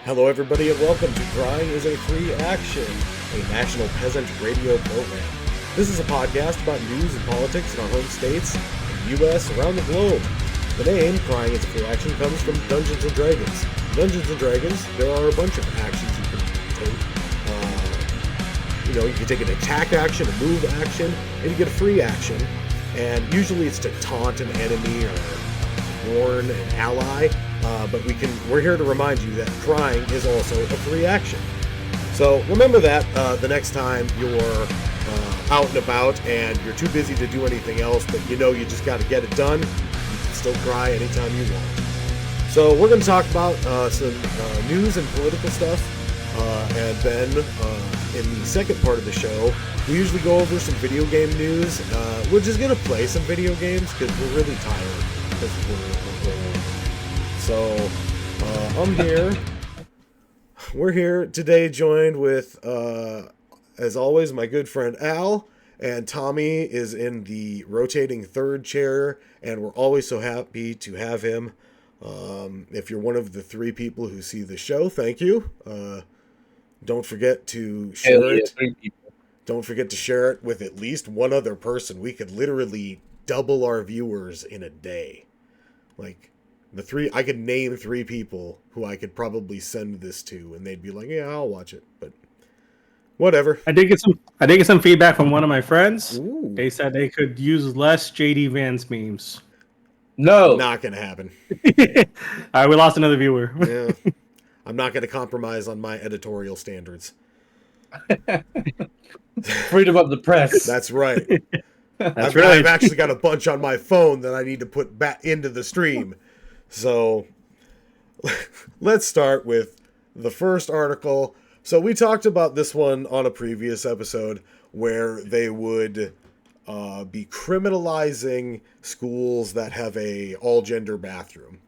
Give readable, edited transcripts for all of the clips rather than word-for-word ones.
Hello, everybody, and welcome to Crying is a Free Action, a national peasant radio program. This is a podcast about news and politics in our home states, in the U.S., around the globe. The name, Crying is a Free Action, comes from Dungeons & Dragons. In Dungeons & Dragons, there are a bunch of actions you can take. You can take an attack action, a move action, and you get a free action. And usually it's to taunt an enemy or warn an ally. But we're here to remind you that crying is also a free action. So remember that the next time you're out and about and you're too busy to do anything else, but you just got to get it done, you can still cry anytime you want. So we're going to talk about some news and political stuff, and then in the second part of the show, we usually go over some video game news. We're just going to play some video games because we're really tired because we're old. So, I'm here. We're here today joined with, as always, my good friend Al, and Tommy is in the rotating third chair, and we're always so happy to have him. If you're one of the three people who see the show, thank you. Don't forget to share it. Don't forget to share it with at least one other person. We could literally double our viewers in a day. I could name three people who I could probably send this to, and they'd be like, "Yeah, I'll watch it." But whatever. I did get some feedback from one of my friends. Ooh. They said they could use less JD Vance memes. No, Not gonna happen. All right, we lost another viewer. Yeah, I'm not gonna compromise on my editorial standards. freedom of the press. That's right. That's right. I've actually got a bunch on my phone that I need to put back into the stream. So let's start with the first article. So we talked about this one on a previous episode where they would be criminalizing schools that have a all-gender bathroom.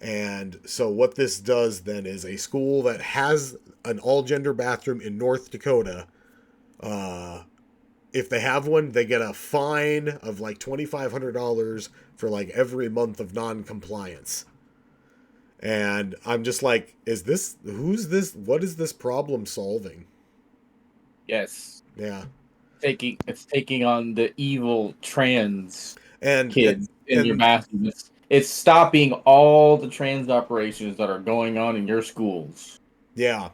And so what this does then is a school that has an all-gender bathroom in North Dakota, if they have one, they get a fine of like $2,500 for like every month of non-compliance. And I'm just like, who's this? What is this problem solving? Yes. Yeah. It's taking on the evil trans And kids in your bathroom. It's stopping all the trans operations that are going on in your schools. Yeah.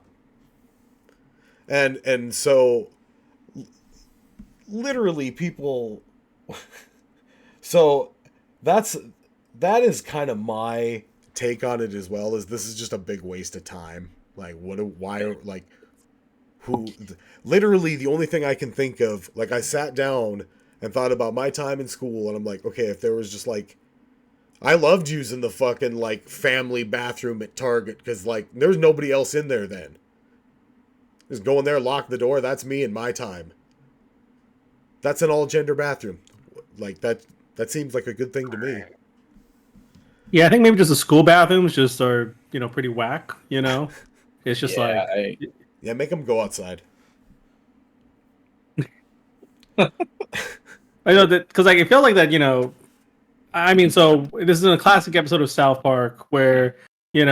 And so literally people so that is kind of my take on it as well, is this is just a big waste of time. Literally the only thing I can think of, like, I sat down and thought about my time in school, and I'm like, okay, if there was just like, I loved using the fucking like family bathroom at Target because like there's nobody else in there then. Just go in there, lock the door. That's me and my time. That's an all-gender bathroom. Like that seems like a good thing to me. Yeah, I think maybe just the school bathrooms just are, pretty whack, It's just Yeah, make them go outside. I know that, because like it felt like that, so this is a classic episode of South Park where, they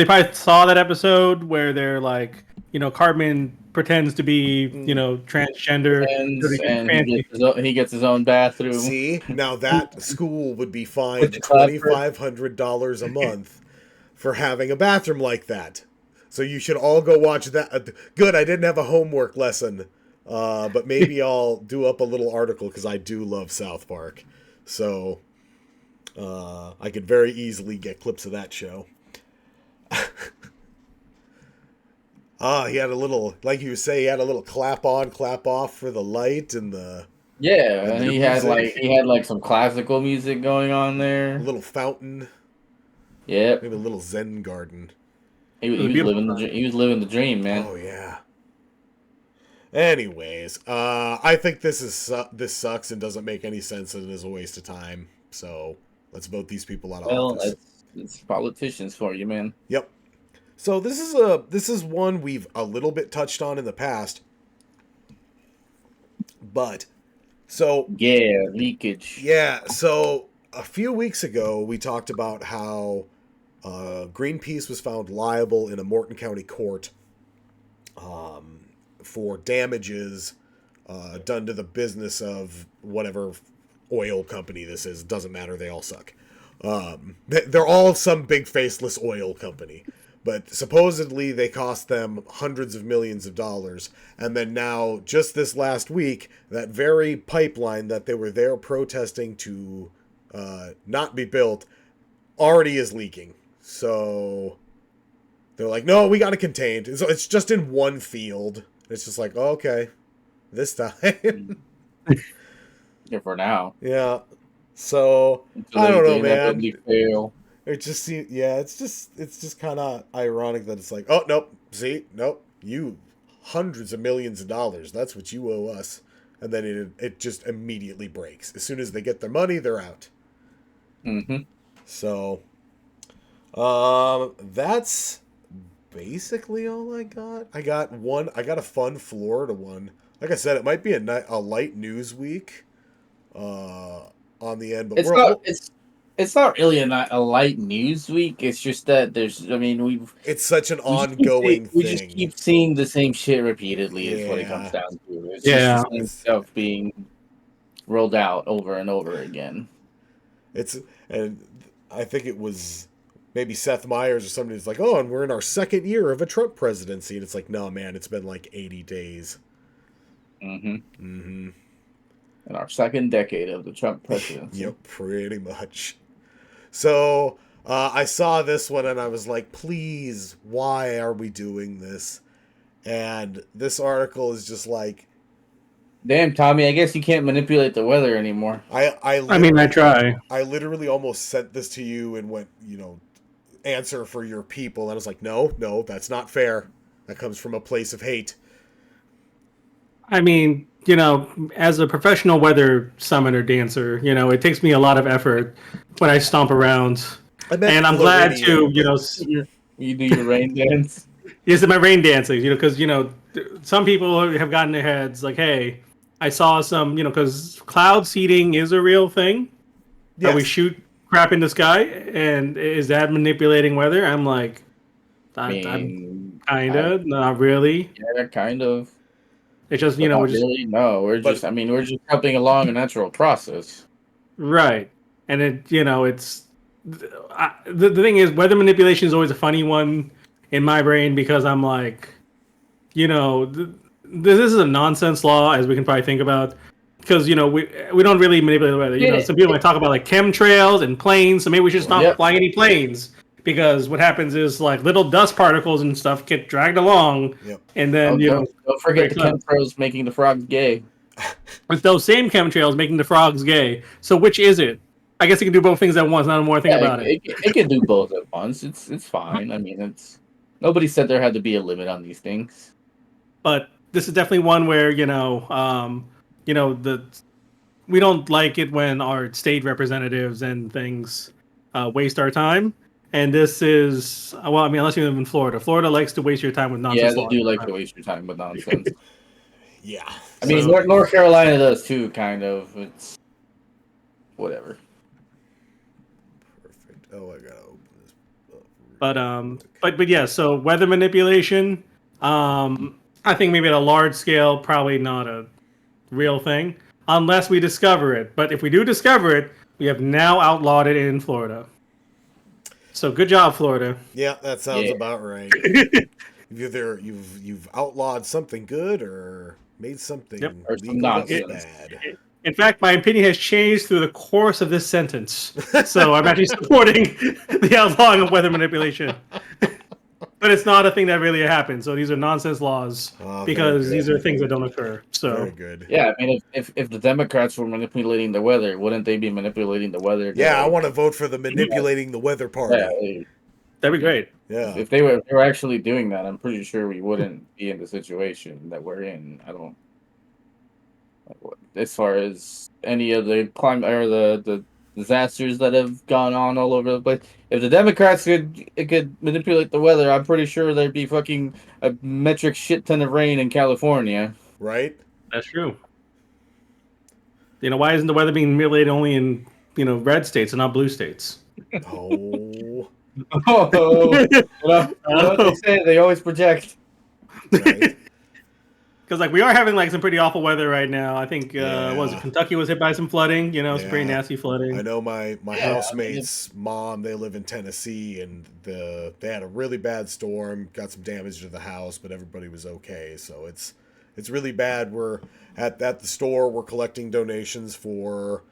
probably saw that episode where they're like, Cartman pretends to be, transgender. And he gets his own bathroom. See, now that school would be fined $2,500 a month for having a bathroom like that. So you should all go watch that. Good, I didn't have a homework lesson, but maybe I'll do up a little article because I do love South Park. So I could very easily get clips of that show. He had a little, like you say, he had a little clap on, clap off for the light and the. Yeah, and he had like some classical music going on there. A little fountain. Yeah. Maybe a little Zen garden. He was living the dream, man. Oh yeah. Anyways, I think this sucks and doesn't make any sense and is a waste of time. So let's vote these people out of office. It's politicians for you, man. Yep. So this is one we've a little bit touched on in the past, but leakage. Yeah, so a few weeks ago we talked about how Greenpeace was found liable in a Morton County court for damages done to the business of whatever oil company this is. Doesn't matter. They all suck. They're all some big faceless oil company. But supposedly they cost them hundreds of millions of dollars. And then now, just this last week, that very pipeline that they were there protesting to not be built already is leaking. So they're like, no, we got it contained. So it's just in one field. It's just like, oh, okay, this time. Yeah, for now. Yeah. So Until I don't they know, man. fail. It just seems, yeah, it's just kind of ironic that it's like, oh, nope, see, nope, you hundreds of millions of dollars, that's what you owe us, and then it just immediately breaks. As soon as they get their money, they're out. Mm-hmm. So, that's basically all I got. I got a fun Florida one. Like I said, it might be a light news week, on the end, but it's not really a light news week. It's just that it's such an ongoing thing. We just keep seeing the same shit repeatedly. Is what it comes down to. It's just the same stuff being rolled out over and over again. And I think it was maybe Seth Meyers or somebody who's like, oh, and we're in our second year of a Trump presidency, and it's like, no, man, it's been like 80 days. In our second decade of the Trump presidency. Yep, pretty much. So I saw this one and I was like, please, why are we doing this? And this article is just like, damn, Tommy, I guess you can't manipulate the weather anymore. I try. I literally almost sent this to you and went, answer for your people. And I was like, no, that's not fair. That comes from a place of hate. I mean, as a professional weather summoner dancer, it takes me a lot of effort when I stomp around. And I'm glad to, You do your rain dance? Yes, my rain dancing, because, some people have gotten their heads like, hey, I saw some, because cloud seeding is a real thing. Yes. We shoot crap in the sky, and is that manipulating weather? I'm like, I'm kind of, not really. Yeah, kind of. It's just, we're just helping along a natural process. Right. And it's the thing is, weather manipulation is always a funny one in my brain because I'm like, this is a nonsense law, as we can probably think about, because we don't really manipulate the weather. Some people might talk about like chemtrails and planes, so maybe we should stop flying any planes, because what happens is like little dust particles and stuff get dragged along, and then don't forget the chemtrails making the frogs gay. With those same chemtrails making the frogs gay. So which is it? I guess it can do both things at once. Not more thing about it. It can do both at once. It's fine. I mean, nobody said there had to be a limit on these things. But this is definitely one where we don't like it when our state representatives and things waste our time. And this is, unless you live in Florida. Florida likes to waste your time with nonsense. Yeah, they do like to waste your time with nonsense. Yeah. I mean, North Carolina does too, kind of. It's whatever. Perfect. Oh, I gotta open this up. But yeah, so weather manipulation, I think maybe at a large scale, probably not a real thing, unless we discover it. But if we do discover it, we have now outlawed it in Florida. So good job, Florida. Yeah, that sounds about right. Either you've outlawed something good or made something legal bad. In fact, my opinion has changed through the course of this sentence. So I'm actually supporting the outlawing of weather manipulation. But it's not a thing that really happens. So these are nonsense laws because these are things that don't occur. So very good. Yeah, I mean, if the Democrats were manipulating the weather, wouldn't they be manipulating the weather? Yeah, I want to vote for the manipulating the weather party. Yeah, that'd be great. Yeah, if they were actually doing that, I'm pretty sure we wouldn't be in the situation that we're in. I don't. As far as any of the climate or the disasters that have gone on all over the place. If the Democrats could manipulate the weather, I'm pretty sure there'd be fucking a metric shit ton of rain in California. Right? That's true. Why isn't the weather being manipulated only in red states and not blue states? Oh. Oh, what they say? They always project. Right? Because like we are having like some pretty awful weather right now. I think was Yeah. it Kentucky was hit by some flooding. You know, some pretty Yeah. nasty I flooding. know my Yeah, housemate's mom, they live in Tennessee, and they had a really bad storm, got some damage to the house, but everybody was okay. So it's really bad. We're at the store, we're collecting donations for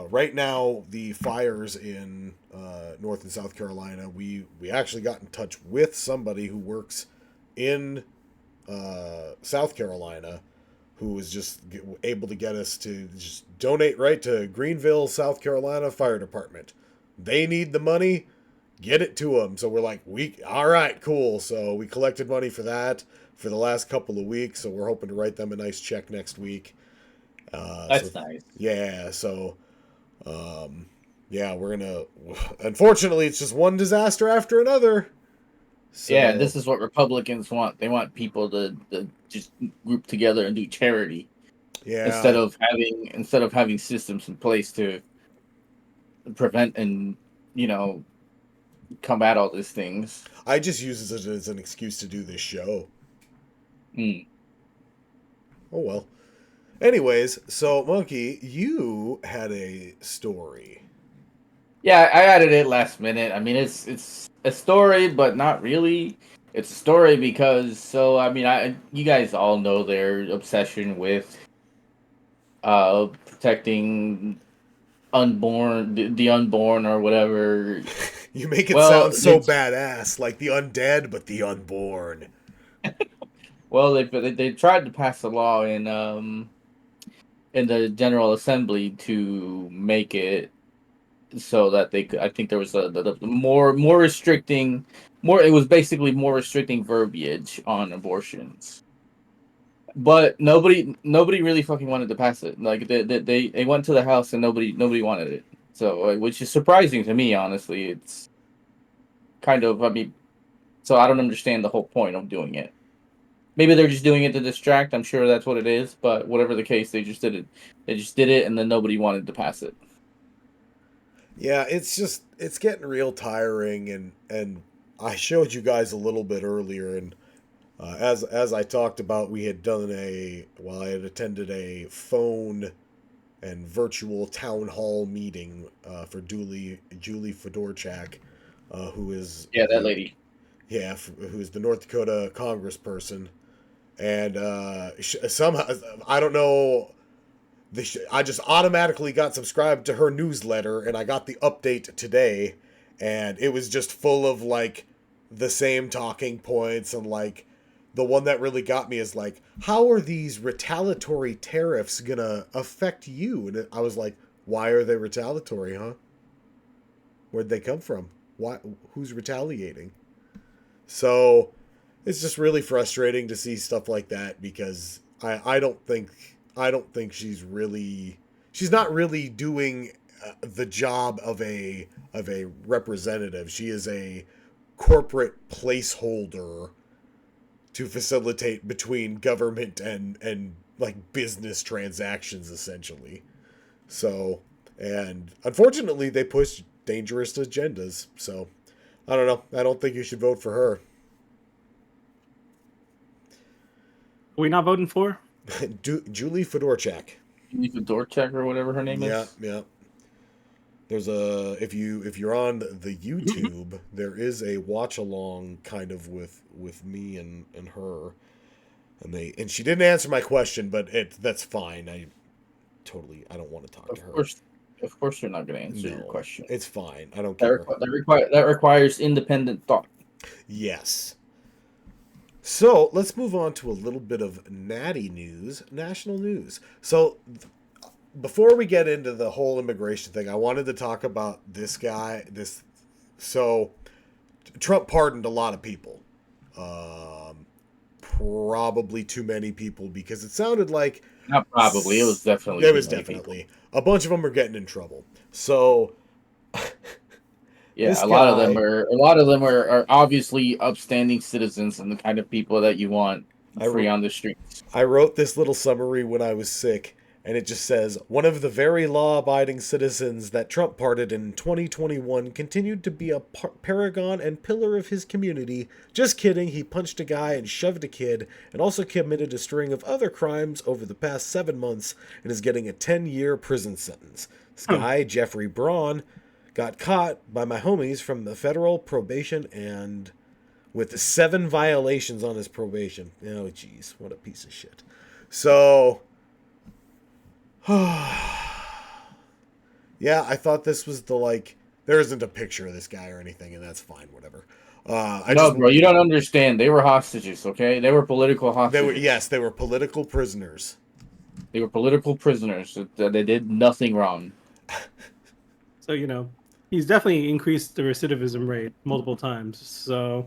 right now the fires in North and South Carolina. We actually got in touch with somebody who works in South Carolina, who was just able to get us to just donate right to Greenville, South Carolina Fire Department. They need the money, get it to them. So we're like, all right, cool. So we collected money for that for the last couple of weeks. So we're hoping to write them a nice check next week. that's nice. Yeah. So, yeah, we're gonna. Unfortunately, it's just one disaster after another. So, Yeah, this is what Republicans want. They want people to just group together and do charity yeah. instead of having systems in place to prevent and combat all these things. I just use it as an excuse to do this show. Mm. Oh well. Anyways, so Monkey, you had a story. Yeah, I added it last minute. I mean, it's a story, but not really. It's a story because you guys all know their obsession with protecting the unborn or whatever. You make it Well, sound so badass, like the undead, but the unborn. Well, they tried to pass a law in the General Assembly to make it so that they could. I think there was the more restricting, more. It was basically more restricting verbiage on abortions. But nobody really fucking wanted to pass it. Like they went to the House and nobody wanted it. So which is surprising to me, honestly. It's kind of so I don't understand the whole point of doing it. Maybe they're just doing it to distract. I'm sure that's what it is. But whatever the case, they just did it. They just did it, and then nobody wanted to pass it. Yeah, it's getting real tiring, and I showed you guys a little bit earlier, and as I talked about, I had attended a phone and virtual town hall meeting for Julie Fedorchak, who is That lady. Yeah, who's the North Dakota congressperson, and somehow I don't know. I just automatically got subscribed to her newsletter, and I got the update today, and it was just full of like the same talking points, and like the one that really got me is like, how are these retaliatory tariffs gonna affect you? And I was like, why are they retaliatory, huh? Where'd they come from? Why? Who's retaliating? So it's just really frustrating to see stuff like that, because I don't think she's not really doing the job of a representative. She is a corporate placeholder to facilitate between government and like business transactions, essentially. So, and unfortunately they push dangerous agendas. So I don't know. I don't think you should vote for her. Are we not voting for? Julie Fedorchak. Julie Fedorchak or whatever her name is. Yeah. There's if you're on the YouTube, there is a watch along kind of with me and her, and she didn't answer my question, but that's fine. I don't want to talk to her. Of course, they're not going to answer your question. It's fine. I don't care. That requires independent thought. Yes. So let's move on to a little bit of natty news, national news. So before we get into the whole immigration thing, I wanted to talk about this guy. So Trump pardoned a lot of people. Probably too many people, because it sounded like... Not probably. It was definitely... It was definitely. People. A bunch of them are getting in trouble. So... Yeah, a lot of them are obviously upstanding citizens and the kind of people that you want free on the streets. I wrote this little summary when I was sick, And it just says, one of the very law-abiding citizens that Trump pardoned in 2021 continued to be a paragon and pillar of his community. Just kidding, he punched a guy and shoved a kid, and also committed a string of other crimes over the past 7 months, and is getting a 10-year prison sentence. This guy, Jeffrey Braun, got caught by my homies from the federal probation and with 7 violations on his probation. Oh, jeez, what a piece of shit. So... yeah, I thought this was the, like, there isn't a picture of this guy or anything, and that's fine, whatever. Bro, you don't understand. They were hostages, okay? They were political hostages. They were political prisoners. They were political prisoners. They did nothing wrong. So, he's definitely increased the recidivism rate multiple times. So,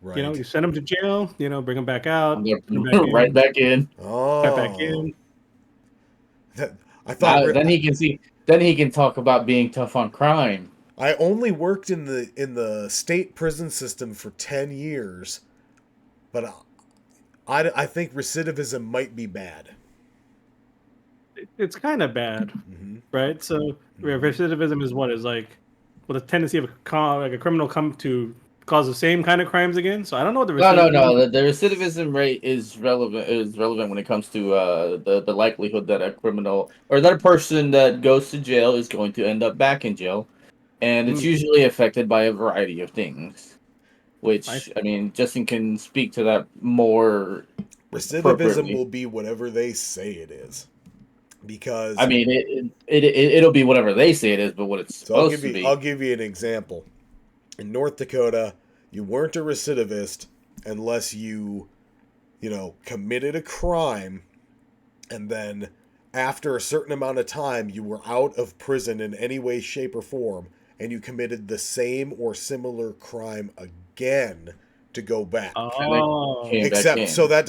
right. You send him to jail, bring him back out. Right back in. Oh. Right back in. I thought then he can see. Then he can talk about being tough on crime. I only worked in the state prison system for 10 years, but I think recidivism might be bad. It's kind of bad, right? So recidivism is what is like, with a tendency of a criminal come to cause the same kind of crimes again. So I don't know what the recidivism... No. The recidivism rate is relevant when it comes to the likelihood that a criminal or that a person that goes to jail is going to end up back in jail, and it's usually affected by a variety of things. Which I mean, Justin can speak to that more. Recidivism will be whatever they say it is, because I mean it'll be whatever they say it is, but what it's supposed to be. I'll give you an example. In North Dakota, you weren't a recidivist unless you committed a crime, and then after a certain amount of time, you were out of prison in any way, shape, or form, and you committed the same or similar crime again to go back. Oh. Except, so that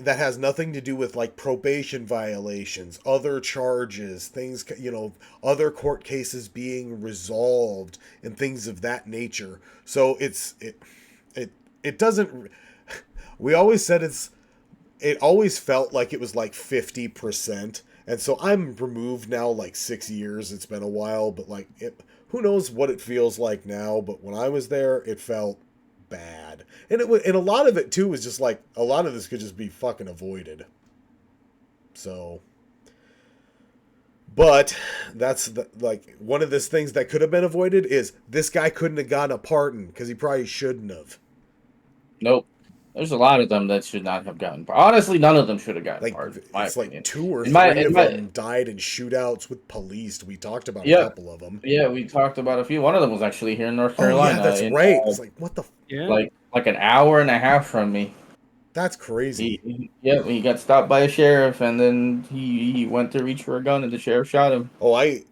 has nothing to do with like probation violations, other charges, things, other court cases being resolved and things of that nature. So it doesn't, we always said it always felt like it was like 50%. And so I'm removed now like 6 years. It's been a while, but like who knows what it feels like now. But when I was there, it felt bad. And and a lot of it too was just like, a lot of this could just be fucking avoided. So, but that's like one of those things that could have been avoided is this guy couldn't have gotten a pardon because he probably shouldn't have. Nope. There's a lot of them that should not have gotten. Honestly, none of them should have gotten like, pardoned. It's like 2 or 3 of them died in shootouts with police. We talked about a couple of them. Yeah, we talked about a few. One of them was actually here in North Carolina. Oh, yeah, that's right. It's like, what the... Like an hour and a half from me. That's crazy. He got stopped by a sheriff, and then he went to reach for a gun, and the sheriff shot him.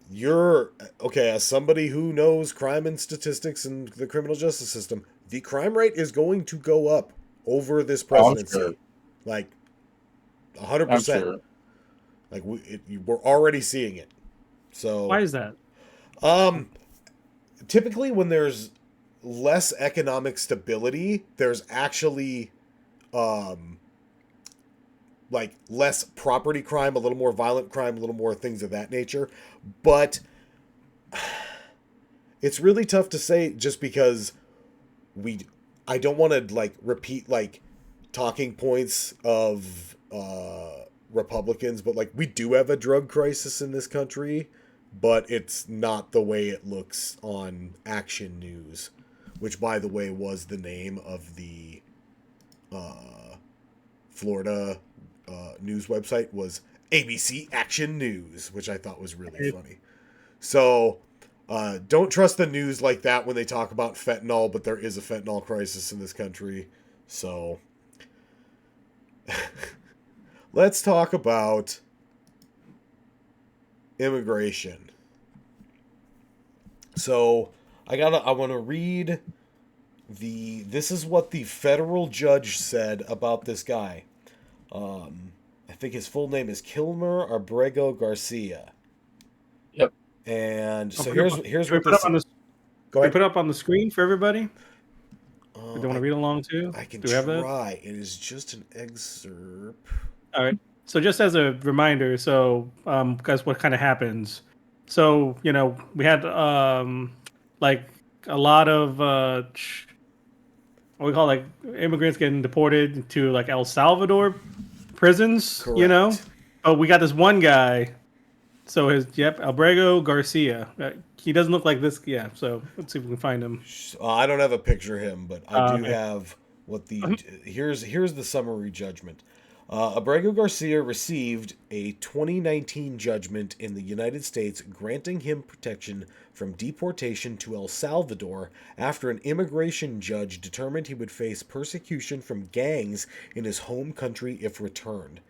You're... Okay, as somebody who knows crime and statistics and the criminal justice system, the crime rate is going to go up over this presidency. Sure. Like 100%. Sure. Like we're already seeing it. So why is that? Typically when there's less economic stability, there's actually like less property crime, a little more violent crime, a little more things of that nature. But it's really tough to say just because I don't want to like repeat like talking points of Republicans, but like we do have a drug crisis in this country, but it's not the way it looks on Action News, which by the way was the name of the Florida news website, was ABC Action News, which I thought was really funny. So don't trust the news like that when they talk about fentanyl, but there is a fentanyl crisis in this country. So let's talk about immigration. So I want to read this is what the federal judge said about this guy. I think his full name is Kilmer Abrego Garcia. Yep. And so here's what this. Go ahead. Put it up on the screen for everybody. Do you want to read along too? I can Do we have that? try. It is just an excerpt. All right. So just as a reminder, so because what kind of happens? So we had like a lot of what we call like immigrants getting deported to like El Salvador prisons. Correct. Oh, we got this one guy. So Albrego Garcia. He doesn't look like this. Yeah. So let's see if we can find him. I don't have a picture of him, but I do Okay. have what the here's the summary judgment. Abrego Garcia received a 2019 judgment in the United States granting him protection from deportation to El Salvador after an immigration judge determined he would face persecution from gangs in his home country if returned.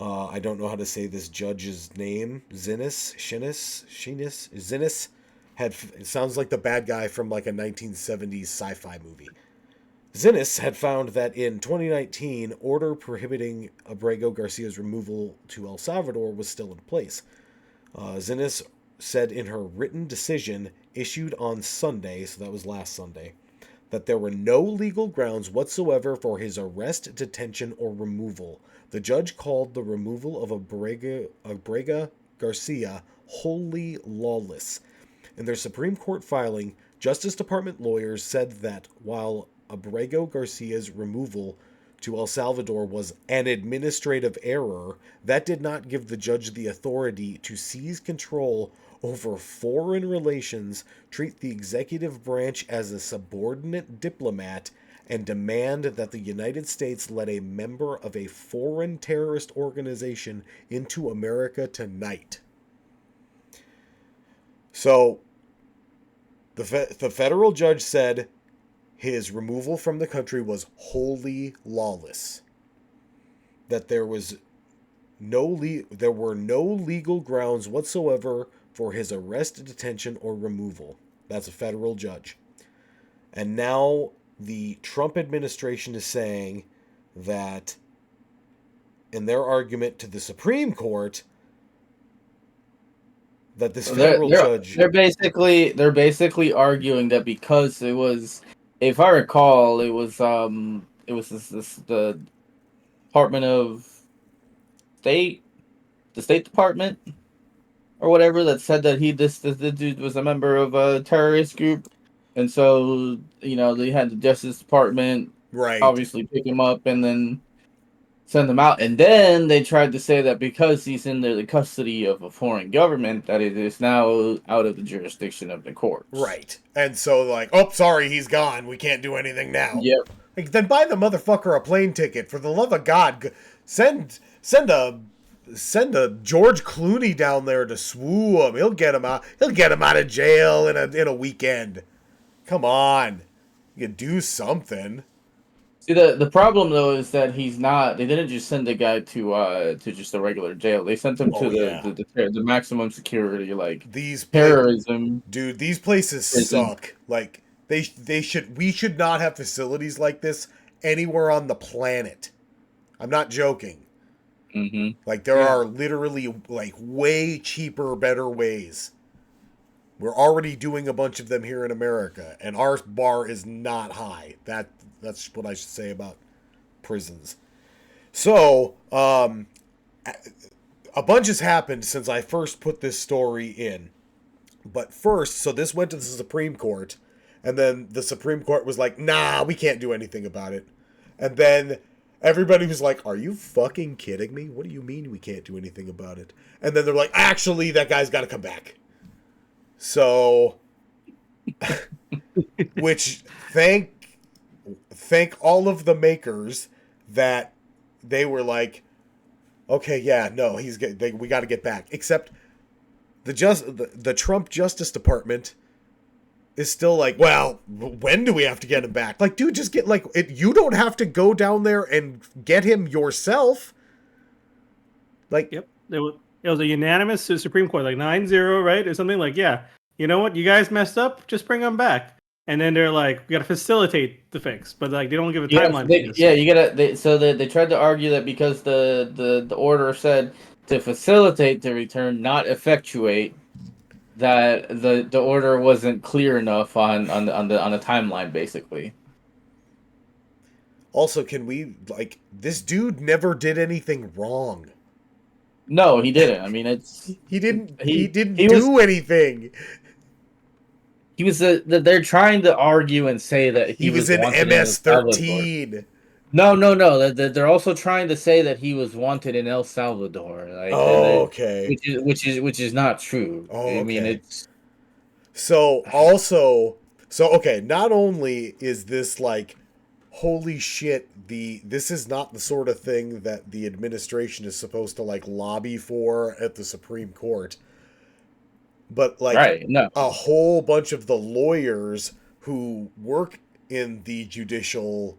I don't know how to say this judge's name. Zinnis. It sounds like the bad guy from like a 1970s sci-fi movie. Zinnis had found that in 2019, order prohibiting Abrego Garcia's removal to El Salvador was still in place. Zinnis said in her written decision issued on Sunday, so that was last Sunday, that there were no legal grounds whatsoever for his arrest, detention, or removal. The judge called the removal of Abrego Garcia wholly lawless. In their Supreme Court filing, Justice Department lawyers said that while Abrego Garcia's removal to El Salvador was an administrative error, that did not give the judge the authority to seize control over foreign relations, treat the executive branch as a subordinate diplomat, and demand that the United States let a member of a foreign terrorist organization into America tonight. So, the federal judge said his removal from the country was wholly lawless. That there were no legal grounds whatsoever for his arrest, detention, or removal. That's a federal judge. And now the Trump administration is saying that in their argument to the Supreme Court that this federal judge they're basically arguing that because it was, if I recall, it was the Department of State, the State Department or whatever, that said that this dude was a member of a terrorist group, and so they had the Justice Department obviously pick him up and then send him out, and then they tried to say that because he's in the custody of a foreign government, that it is now out of the jurisdiction of the courts. Right. And so like, oh, sorry, he's gone. We can't do anything now. Yep. Like, then buy the motherfucker a plane ticket. For the love of God, send a George Clooney down there to swoo him. He'll get him out. He'll get him out of jail in a weekend. Come on, you can do something. See, the problem though is that he's not. They didn't just send the guy to just a regular jail. They sent him to the maximum security, like these terrorism. Dude, these places suck. Like we should not have facilities like this anywhere on the planet. I'm not joking. Mm-hmm. Like there are literally like way cheaper, better ways. We're already doing a bunch of them here in America, and our bar is not high. That's what I should say about prisons. So, a bunch has happened since I first put this story in. But first, so this went to the Supreme Court, and then the Supreme Court was like, nah, we can't do anything about it. And then everybody was like, are you fucking kidding me? What do you mean we can't do anything about it? And then they're like, actually, that guy's got to come back. So, which thank all of the makers that they were like, okay, yeah, no, we got to get back. Except the Trump Justice Department is still like, well, when do we have to get him back? Like, dude, just get you don't have to go down there and get him yourself. Like, yep, it was a unanimous Supreme Court, like 9-0, right, or something. Like, yeah, you know what, you guys messed up, just bring him back. And then they're like, we got to facilitate the fix, but like they don't give a timeline. They tried to argue that because the order said to facilitate the return, not effectuate, that the order wasn't clear enough on the timeline, basically. Also, can we like this dude never did anything wrong. No, he didn't. I mean, He didn't. He he didn't he was do anything. he was they're trying to argue and say that He he was was in wanted in El Salvador. MS-13. No. They're also trying to say that he was wanted in El Salvador. Like, Oh, okay. which is not true. Oh, I mean, okay. it's So also, so okay. Not only is this like, holy shit, this is not the sort of thing that the administration is supposed to like lobby for at the Supreme Court, but like right. No, a whole bunch of the lawyers who work in the judicial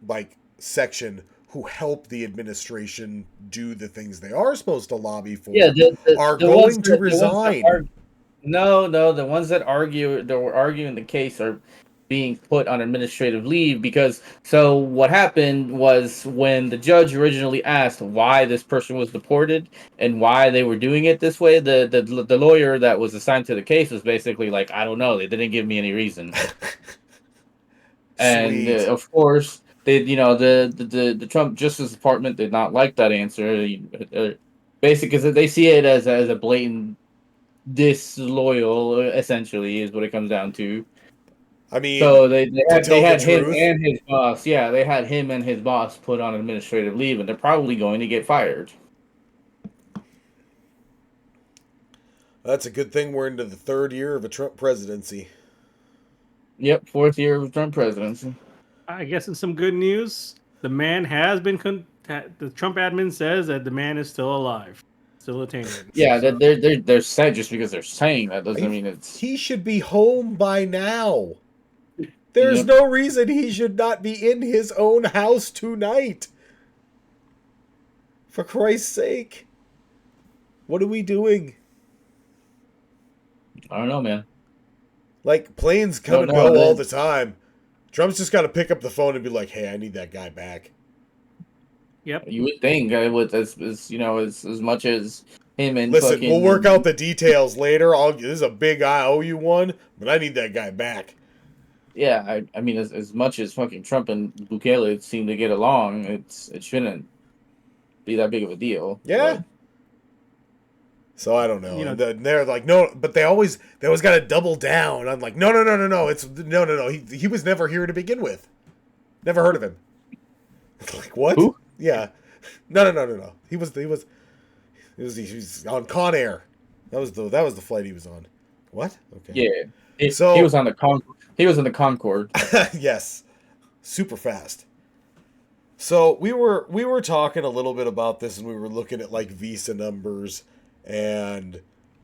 like section who help the administration do the things they are supposed to lobby for yeah. are The ones going to that the ones that resign. are no, the ones that were arguing the case are being put on administrative leave because so what happened was when the judge originally asked why this person was deported and why they were doing it this way, the lawyer that was assigned to the case was basically like, I don't know, they didn't give me any reason. And Sweet. of course, the Trump Justice Department did not like that answer. Basically, because they see it as a blatant disloyal, essentially, is what it comes down to. I mean, So to they tell the had him truth, and his boss. Yeah, they had him and his boss put on administrative leave, and they're probably going to get fired. that's a good thing we're into the third year of a Trump presidency. Yep, fourth year of Trump presidency. I guess in some good news, the man has been. The Trump admin says that the man is still alive, still attaining. Yeah, So, they're sad just because they're saying that doesn't mean it's. He should be home by now. There's Yep. no reason he should not be in his own house tonight. For Christ's sake. What are we doing? I don't know, man. Like, planes come and No, go all they- the time. Trump's just got to pick up the phone and be like, hey, I need that guy back. yep. You would think with as much as him and Listen, fucking, we'll work out the details later. This is a big I owe you one, but I need that guy back. Yeah, I mean, as much as fucking Trump and Bukele seem to get along, it shouldn't be that big of a deal. Yeah. But, So I don't know. You know- And they're like, no, but they always got to double down. I'm like, no. It's no. He was never here to begin with. Never heard of him. Like what? Who? Yeah. No. He was on Con Air. That was the flight he was on. What? Okay. yeah, he So- was on the he was in the Concorde. Yes. Super fast. So we were talking a little bit about this, and we were looking at like visa numbers, and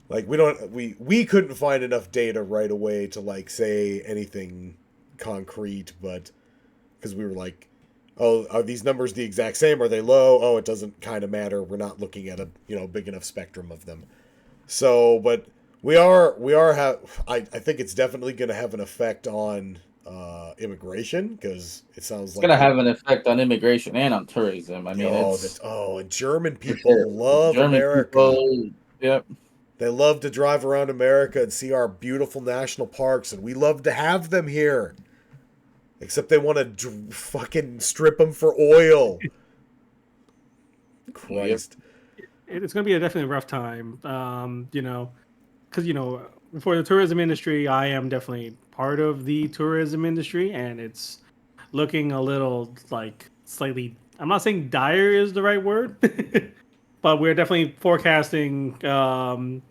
like we couldn't find enough data right away to like say anything concrete, but because we were like, oh, are these numbers the exact same? Are they low? Oh, it doesn't kind of matter. We're not looking at a big enough spectrum of them. So, but I think it's definitely going to have an effect on immigration, because it sounds It's like gonna have an effect on immigration and on tourism. I mean, and German people love German America. people. Yep. They love to drive around America and see our beautiful national parks, and we love to have them here. Except they want to fucking strip them for oil. Christ. It's going to be definitely a rough time. Because for the tourism industry, I am definitely part of the tourism industry, and it's looking a little like slightly. I'm not saying dire is the right word, but we're definitely forecasting, some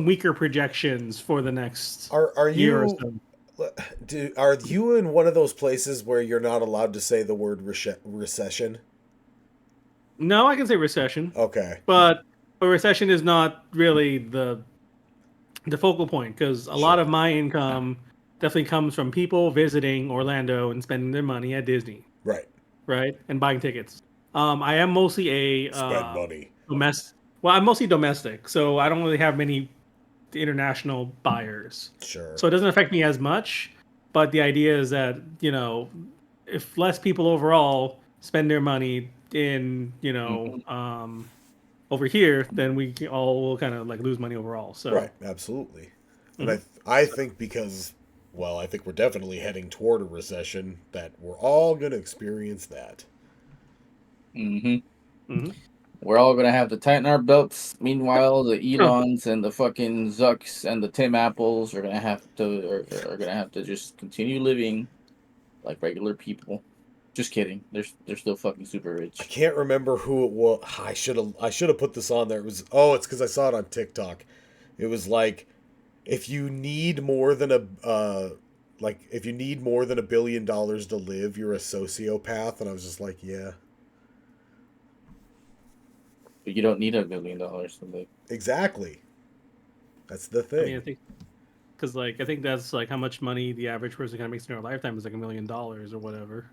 weaker projections for the next Are year or you so. are you in one of those places where you're not allowed to say the word recession? No, I can say recession, Okay. but a recession is not really the focal point, because a lot of my income definitely comes from people visiting Orlando and spending their money at Disney, Right. right, and buying tickets. I am mostly a Spend money. domestic. Well, I'm mostly domestic, so I don't really have many international buyers. Sure. So it doesn't affect me as much. But the idea is that if less people overall spend their money in over here, then we all will kind of like lose money overall. So Right, absolutely. And I think because Well, I think we're definitely heading toward a recession. That we're all going to experience that. We're all gonna have to tighten our belts. Meanwhile, the Huh. Elons and the fucking Zucks and the Tim Apples are gonna have to just continue living like regular people. Just kidding. They're still fucking super I rich. can't remember who it was. I should have put this on there. It was it's because I saw it on TikTok. It was like if you need more than if you need more than $1 billion to live, you're a sociopath. And I was just like, yeah, But you don't need $1 billion to live. exactly. That's the I mean, thing. I think because I think that's like how much money the average person kind of makes in their lifetime is like $1 million or whatever,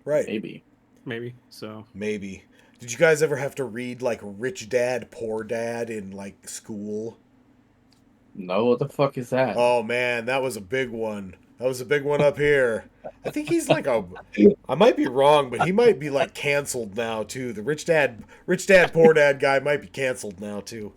Right. Maybe. maybe. So Maybe. Did you guys ever have to read like Rich Dad, Poor Dad in like school? No, what the fuck is that? Oh man, that was a big one. That was a big one up here. I think he's like I might be wrong, but he might be like canceled now too. The Rich Dad, Poor Dad guy might be canceled now too.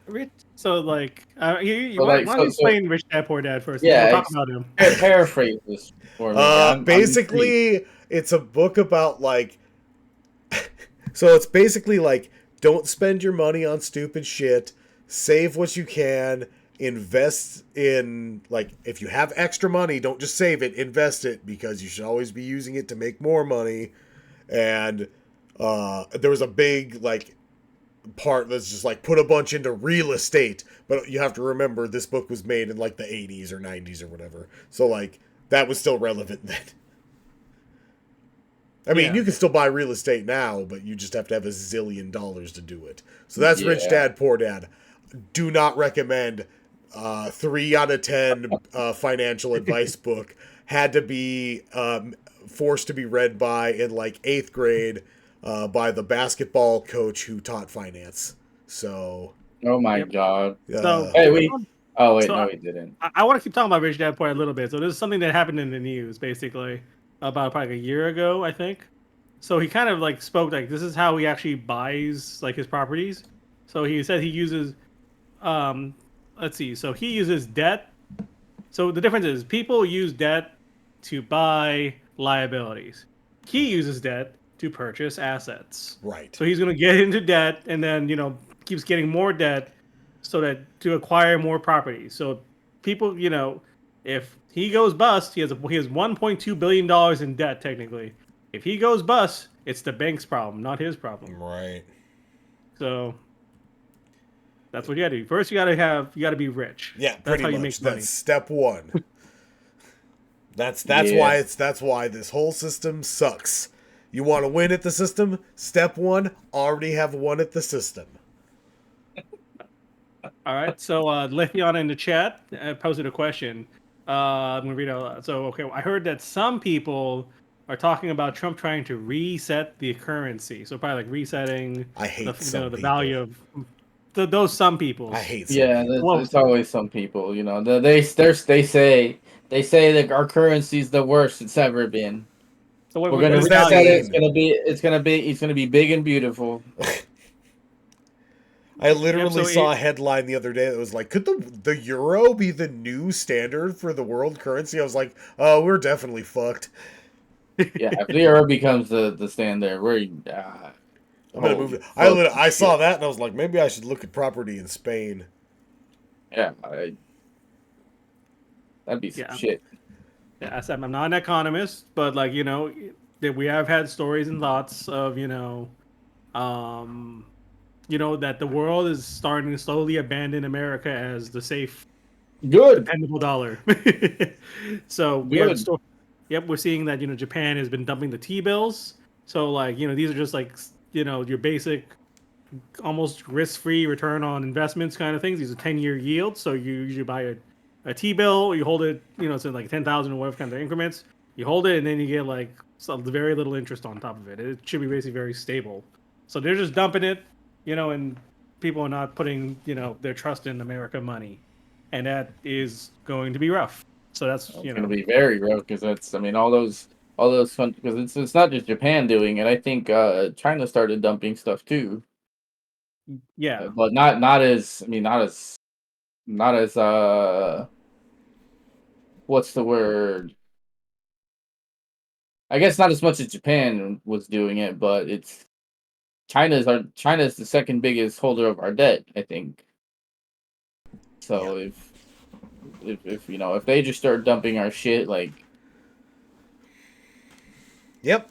Rich. So like, So, why like, don't you so explain Rich Dad Poor Dad first? And then yeah, we'll talk about him. paraphrase this for me. I'm intrigued. Basically, it's a book about like so it's basically like don't spend your money on stupid shit, save what you can, invest in like if you have extra money, don't just save it, invest it because you should always be using it to make more money. And there was a big like part that's just like put a bunch into real estate, but you have to remember this book was made in like the 80s or 90s or whatever. So like that was still relevant then. I mean, Yeah. you can still buy real estate now, but you just have to have $1 zillion to do it. So that's Rich Yeah. Dad, Poor Dad. Do not recommend. 3 out of 10 financial advice book had to be forced to be read by in like 8th grade by the basketball coach who taught finance. So, Oh my Yep. god. So Hey, Oh wait, So no, he didn't. I want to keep talking about Rich Dad Poor Dad a little bit. So this is something that happened in the news basically about probably a year ago, I think. So he kind of like spoke like this is how he actually buys like his properties. So he said he uses um let's see. So he uses debt. So the difference is people use debt to buy liabilities. He uses debt to purchase assets. right. So he's going to get into debt and then, keeps getting more debt so that to acquire more property. So people, if he goes bust, he has 1.2 billion dollars in debt technically. If he goes bust, it's the bank's problem, not his problem. Right. So that's what you got to do. First, you got to be rich. Yeah, That's pretty how you much. make That's money. step 1. That's Yeah. that's why this whole system sucks. You want to win at the system? Step 1, already have won at the system. All right. So Lithiana in the chat posted a question. I'm gonna read it out loud. So okay, I heard that some people are talking about Trump trying to reset the currency. So probably like resetting I hate some the people. value of those some people. I hate some Yeah, people. Well, it's always some people. They say that our currency's the worst it's ever been. so We're what gonna does that reset it. mean? It's gonna be big and beautiful. I literally so saw a headline the other day that was like, could the euro be the new standard for the world currency? I was like, oh, we're definitely fucked. Yeah, if the euro becomes the standard, we're I'm gonna move it. I saw that and I was like, maybe I should look at property in Spain. Yeah, that'd be some Yeah. shit. Yeah, I said I'm not an economist, but like that we have had stories and thoughts of that the world is starting to slowly abandon America as the safe, Good. dependable dollar. So we have Good. Yep, we're seeing that Japan has been dumping the T-bills. So like these are just like your basic, almost risk-free return on investments kind of things. These are 10-year yields. So you usually buy a T-bill, you hold it, it's in like 10,000 or whatever kind of increments. You hold it, and then you get like very little interest on top of it. It should be basically very stable. So they're just dumping it, and people are not putting their trust in America money, and that is going to be rough. So that's It's gonna be very rough because all those because it's not just Japan doing it. I think China started dumping stuff too, yeah. but not as not as what's the word? I guess not as much as Japan was doing it, but it's China's the second biggest holder of our debt, I think. Yeah. So if you know if they just start dumping our shit like Yep.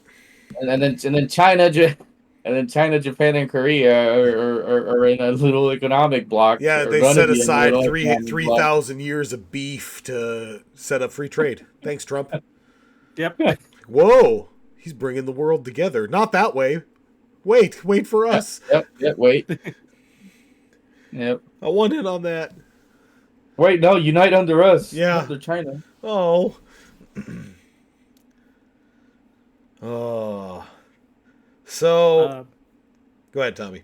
and then China, Japan, and Korea are in a little economic block, Yeah, or they gonna set be in a aside little economic three block. thousand years of beef to set up free trade. Thanks, Trump. Yep. Whoa, he's bringing the world together. Not that way. Wait for Yep, us. yep, yep. Wait, yep. I want in on that. Wait, no, unite under us, Yeah. under China. Oh. Oh. So, uh, go ahead, Tommy.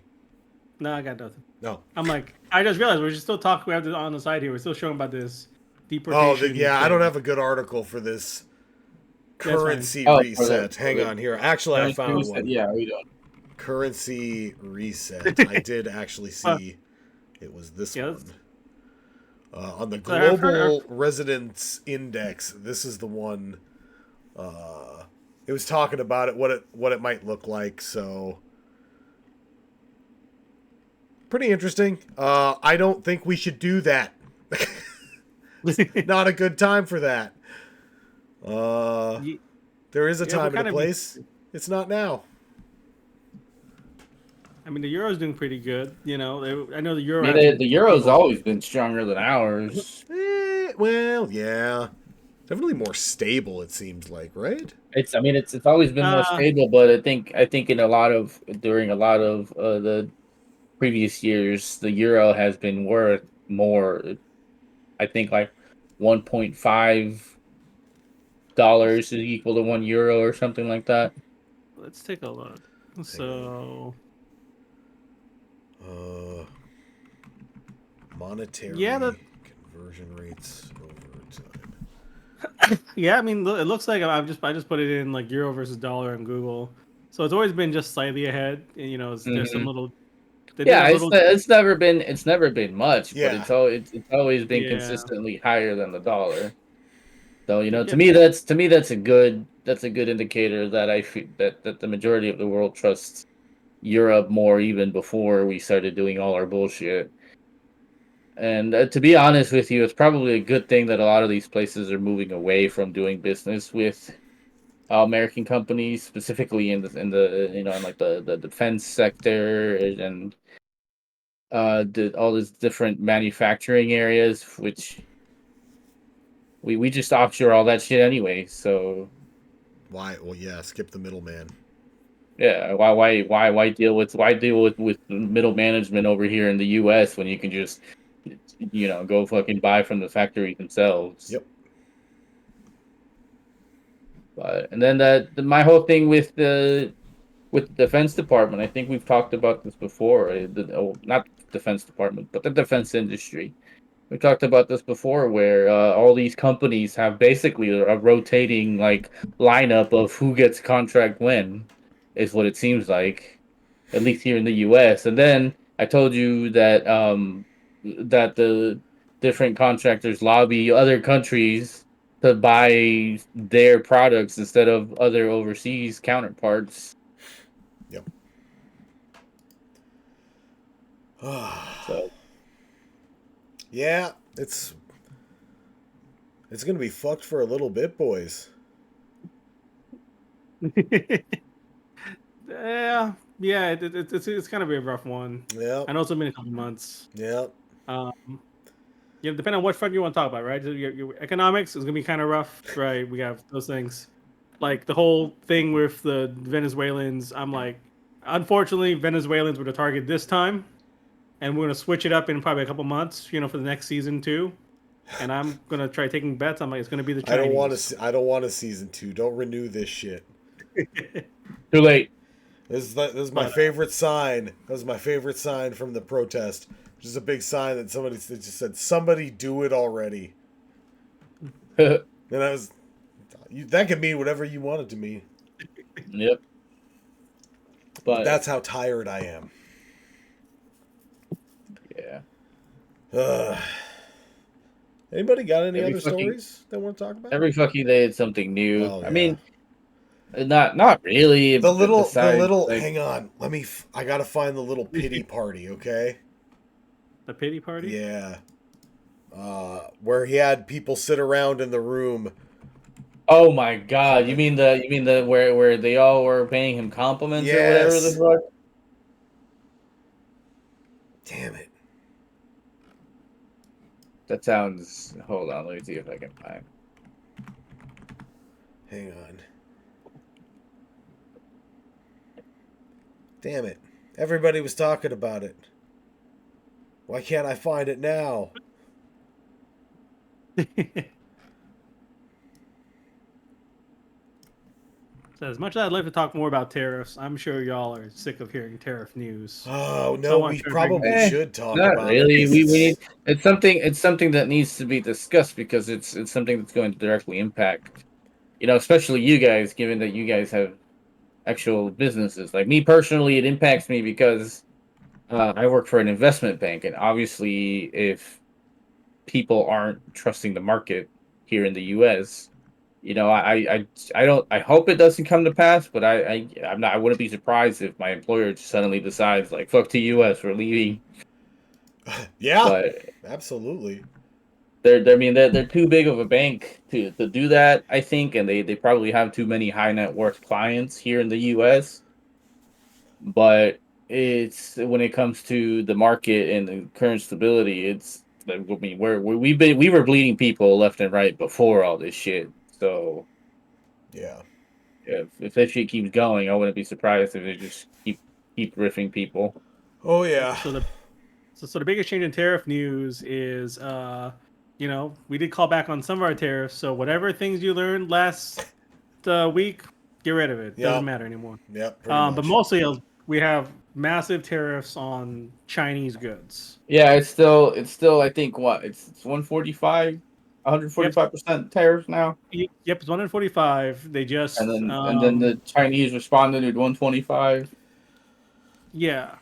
no, I got nothing. No. I'm like, I just realized we're just still talking. We have this on the side here. We're still showing about this Oh, deportation I don't thing. have a good article for this That's fine. currency Oh, reset. for Hang the on here. Actually, I found currency, one. yeah, we don't. Currency reset. I did actually Uh, see it was this yeah, one. On the so I've heard. Global Residence Index, this is the one. It was talking about it, what it might look like. So, pretty interesting. I don't think we should do that. Not a good time for that. There is a Yeah, we're time and a kind of. place. It's not now. I mean, the euro's doing pretty good. You know, I know the I euro mean, has been the euro's people. always been stronger than ours. Well, yeah. Definitely more stable, it seems like, right? I mean, it's always been more Uh, stable, but I think in a lot of during a lot of the previous years, the euro has been worth more. I think like $1.5 is equal to €1 or something like that. let's take a look. Hang on. So Uh, yeah, monetary conversion rates over time. yeah. I mean, it looks like I just put it in like euro versus dollar in Google. So it's always been just slightly ahead. And, you know, there's some Hmm. little. They did a Yeah, little. it's never been much, but Yeah. it's always been Yeah. consistently higher than the dollar. So to Yeah. me that's a good indicator that I feel that the majority of the world trusts Europe more even before we started doing all our bullshit. And to be honest with you, it's probably a good thing that a lot of these places are moving away from doing business with American companies, specifically in like the defense sector and all these different manufacturing areas, which we just offshore all that shit anyway. So Why? Well, yeah, skip the middleman. yeah, why deal with middle management over here in the U.S. when you can just go fucking buy from the factories themselves. Yep. But and then my whole thing with the Defense Department, I think we've talked about this before. Not Defense Department, but the defense industry. We talked about this before, where all these companies have basically a rotating like lineup of who gets contract when, is what it seems like, at least here in the U.S. And then I told you that the different contractors lobby other countries to buy their products instead of other overseas counterparts. Yep. So Yeah, it's gonna be fucked for a little bit, boys. Yeah. Yeah. It's gonna be a rough one. Yep. I know it's only been a couple months. Yep. Um, depending on what front you want to talk about, right? Your economics is gonna be kind of rough, right? We have those things, like the whole thing with the Venezuelans. I'm like, unfortunately, Venezuelans were the target this time, and we're gonna switch it up in probably a couple months, for the next season too. And I'm gonna try taking bets. I'm like, it's gonna be the I don't want Chinese. to. I don't want a season 2. Don't renew this shit. too late. This is my But favorite sign. That was my favorite sign from the protest. Just a big sign that that just said, "Somebody do it already." And that could mean whatever you want it to mean. Yep. But But that's how tired I am. yeah. Ugh. Anybody got any Every other fucking stories they want to talk about? every fucking day it's something new. Oh, I yeah. mean, not really. The Besides, little. like, Hang on. I gotta find the little pity party. Okay. The pity party? Yeah. Where he had people sit around in the room. oh my god, you mean the where they all were paying him compliments or whatever the Yes. fuck? Damn it. That sounds. Hold on, let me see if I can find. Hang on. Damn it. Everybody was talking about it. Why can't I find it now? So as much as I'd like to talk more about tariffs, I'm sure y'all are sick of hearing tariff news. Oh, So I no, want we to bring probably Eh, should talk Not about really. it. We need it's something that needs to be discussed because it's something that's going to directly impact, especially you guys, given that you guys have actual businesses. Like me personally, it impacts me because I work for an investment bank, and obviously, if people aren't trusting the market here in the U.S., I don't. I hope it doesn't come to pass, but I'm not. I wouldn't be surprised if my employer just suddenly decides like, "Fuck the U.S. We're leaving." Yeah, But absolutely. they're too big of a bank to do that, I think, and they probably have too many high net worth clients here in the US. But it's when it comes to the market and the current stability, it's like, I mean we were bleeding people left and right before all this shit. So Yeah. if that shit keeps going, I wouldn't be surprised if they just keep riffing people. Oh, yeah. So the biggest change in tariff news is we did call back on some of our tariffs. So whatever things you learned last week, get rid of it. Doesn't Yep. matter anymore. Yep, pretty much. But mostly we have massive tariffs on Chinese goods. Yeah, it's still I think it's 145 Yep. 145% tariffs now. Yep, it's 145. They And just then the Chinese responded at 125. yeah.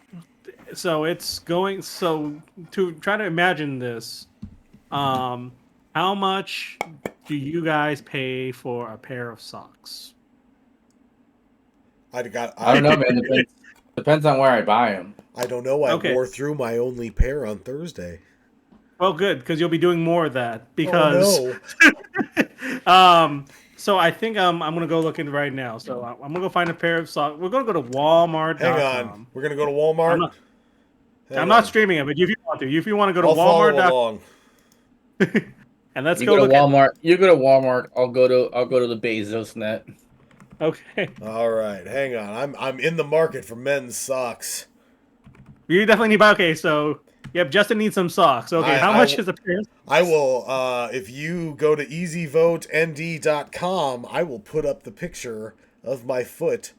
So it's going so to try to imagine this, how much do you guys pay for a pair of socks? I I don't know, man. Depends on where I buy them. I don't know. I Okay. wore through my only pair on Thursday. Well, good, because you'll be doing more of that. Because Oh, no. so I think I'm gonna go looking right now. So I'm gonna go find a pair of socks. We're gonna go to Walmart.com. Hang on. We're going to go to I'm Walmart. not, Hang I'm not on. streaming it, but if you want to, if you want to go to I'll follow Walmart.com, along. and let's You go go to look at. Walmart. You go to Walmart. I'll go to the Bezos net. Okay, All right. Hang on. I'm in the market for men's socks. you definitely need. Okay, so yep, Justin needs some socks. Okay, how much is a pair? I will, if you go to easyvotend.com, I will put up the picture of my foot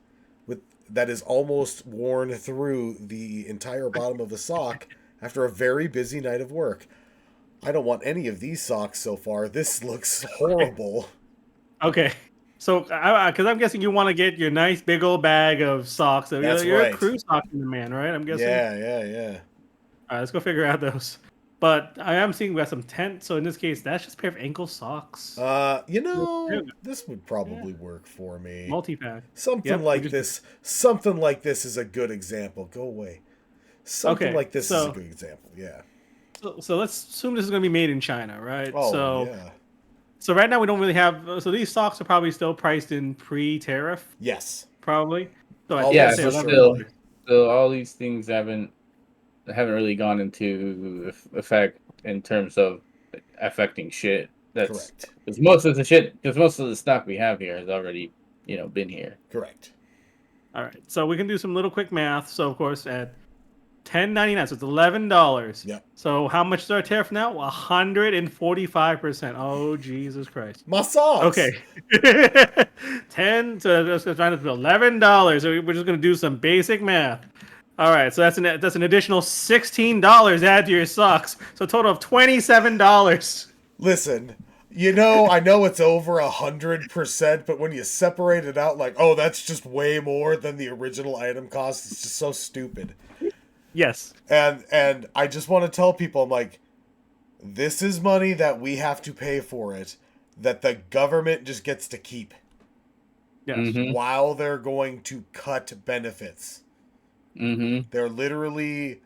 that is almost worn through the entire bottom of the sock after a very busy night of work. I don't want any of these socks so far. This looks horrible. Okay. So, because I'm guessing you want to get your nice big old bag of socks. So That's you're a right. crew stocking man, right? I'm guessing. Yeah. All right, let's go figure out those. But I am seeing we have some tent. So in this case, that's just a pair of ankle socks. This would probably work for me. Multi-pack. Something like this is a good example. Go away. Something Okay, like this is so- a good example. Yeah. So let's assume this is going to be made in China, right? Oh, yeah. So right now we don't really have. So these socks are probably still priced in pre-tariff, Yes. probably. So I Oh, think Yeah, I'd say for so sure. $11. so all these things haven't really gone into effect in terms of affecting shit. That's Correct. because most of the stuff we have here has already been here. Correct. All right, so we can do some little quick math. So of course at $10.99, so it's $11. Yep. So how much is our tariff now? 145%. Oh Jesus Christ. My socks. Okay. 10 so that's trying to $11. So we're just gonna do some basic math. All right, so that's an additional $16 add to your socks. So a total of $27. Listen, I know it's over 100%, but when you separate it out, like, oh, that's just way more than the original item cost. It's just so stupid. Yes. And I just want to tell people, I'm like, This is money that we have to pay for it, that the government just gets to keep. Yes. Mhm. While they're going to cut benefits. Mm-hmm. They're literally